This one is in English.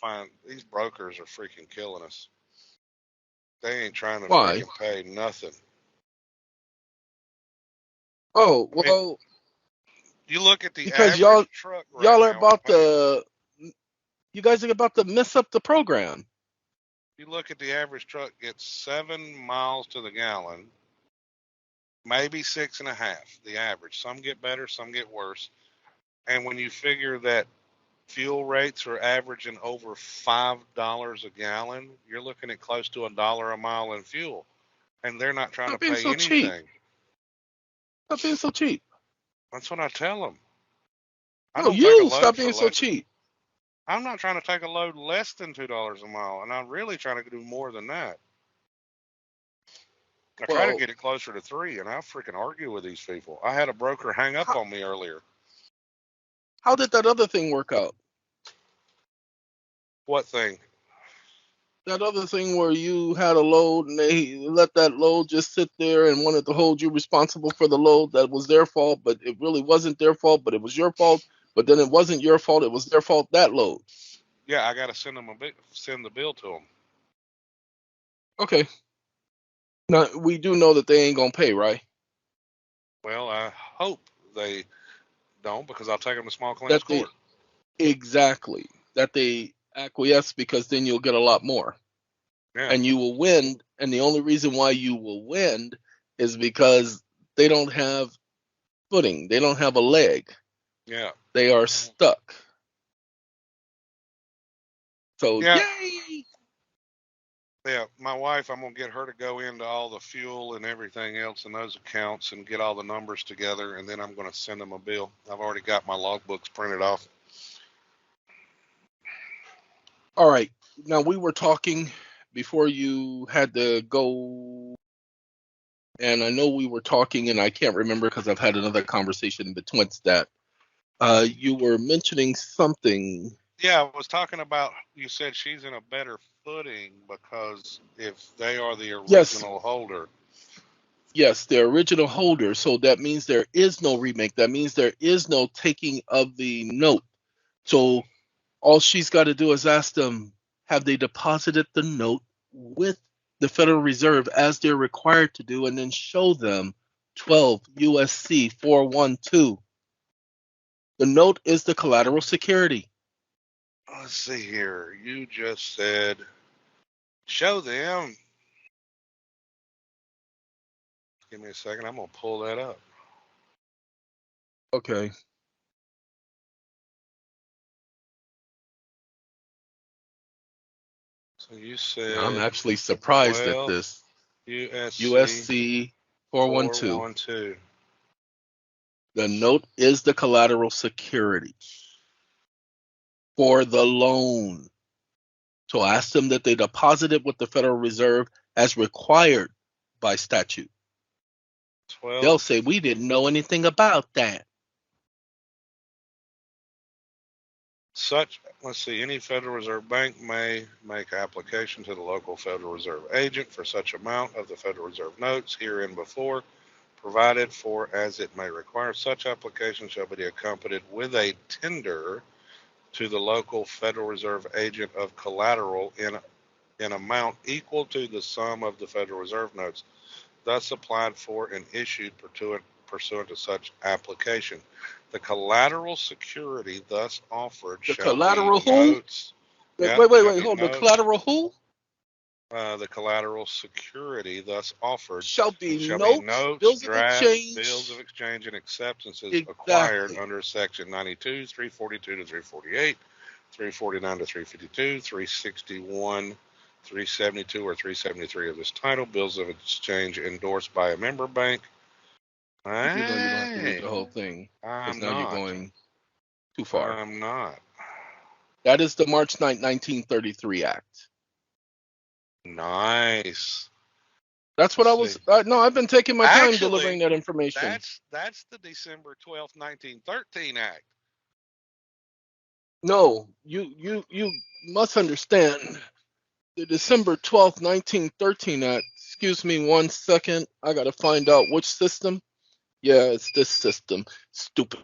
find these brokers are freaking killing us. They ain't trying to Why? freaking pay nothing. Oh, I mean, well, you look at the because y'all average truck right y'all are now is about paying. to you guys are about to mess up the program. You look at the average truck gets 7 miles to the gallon, maybe 6.5. The average. Some get better, some get worse. And when you figure that fuel rates are averaging over $5 a gallon, you're looking at close to $1 a mile in fuel, and they're not trying to Stop being pay so cheap. anything. Stop being so cheap. That's what I tell them. I No, don't take a you load stop for being so less. cheap. I'm not trying to take a load less than $2 a mile, and I'm really trying to do more than that. I try to Well, get it closer to 3, and I freaking argue with these people. I had a broker hang up how, on me earlier. how did that other thing work out? What thing? That other thing where you had a load and they let that load just sit there and wanted to hold you responsible for the load that was their fault, but it really wasn't their fault, but it was your fault. But then it wasn't your fault; it was their fault. That load. Yeah, I got to send the bill to them. Okay. Now we do know that they ain't gonna pay, right? Well, I hope they don't, because I'll take them to small claims That they court. exactly that they acquiesce because then you'll get a lot more. Yeah, And you will win. And the only reason why you will win is because they don't have footing. They don't have a leg. yeah, They are stuck. So yeah, yay! yeah. My wife, I'm gonna get her to go into all the fuel and everything else in those accounts and get all the numbers together, and then I'm gonna send them a bill. I've already got my logbooks printed off. All right. Now we were talking before you had to go, and I know we were talking, and I can't remember because I've had another conversation between that. You were mentioning something. Yeah, I was talking about. You said she's in a better footing because if they are the Yes, original holder. yes, the original holder. So that means there is no remake. That means there is no taking of the note. So all she's got to do is ask them, have they deposited the note with the Federal Reserve as they're required to do, and then show them 12 USC 412. The note is the collateral security. Let's see here. You just said show them. Give me a second. I'm gonna pull that up. Okay. So you Now I'm said actually surprised at 12 this. USC USC 412. 412. The note is the collateral security for the loan. So ask them that they deposit it with the Federal Reserve as required by statute. 12. They'll say, we didn't know anything about that. Let's see, any Federal Reserve bank may make application to the local Federal Reserve agent for such amount of the Federal Reserve notes herein before provided for as it may require. Such application shall be accompanied with a tender to the local Federal Reserve agent of collateral in amount equal to the sum of the Federal Reserve notes thus applied for and issued pursuant to such application. The collateral security thus offered The shall be collateral who? notes. Wait, Yep, wait, shall wait, be hold. The notes. collateral who? The collateral security thus offered Shall be shall be notes, notes, bills of drafts, bills exchange. of exchange, and acceptances acquired Exactly. under Section 92, 342 to 348, 349 to 352, 361, 372, or 373 of this title. Bills of exchange endorsed by a member bank. You do know you don't have to read the Hey, whole thing because I'm now you're not. going too far. I'm not. That is the March 9th, 1933 Act. Nice. That's what Let's I see. was. No, I've been taking my time delivering Actually, that information. that's the December 12th, 1913 Act. No, you must understand the December 12th, 1913 Act. Excuse me 1 second. I got to find out which system. Yeah, it's this system. Stupid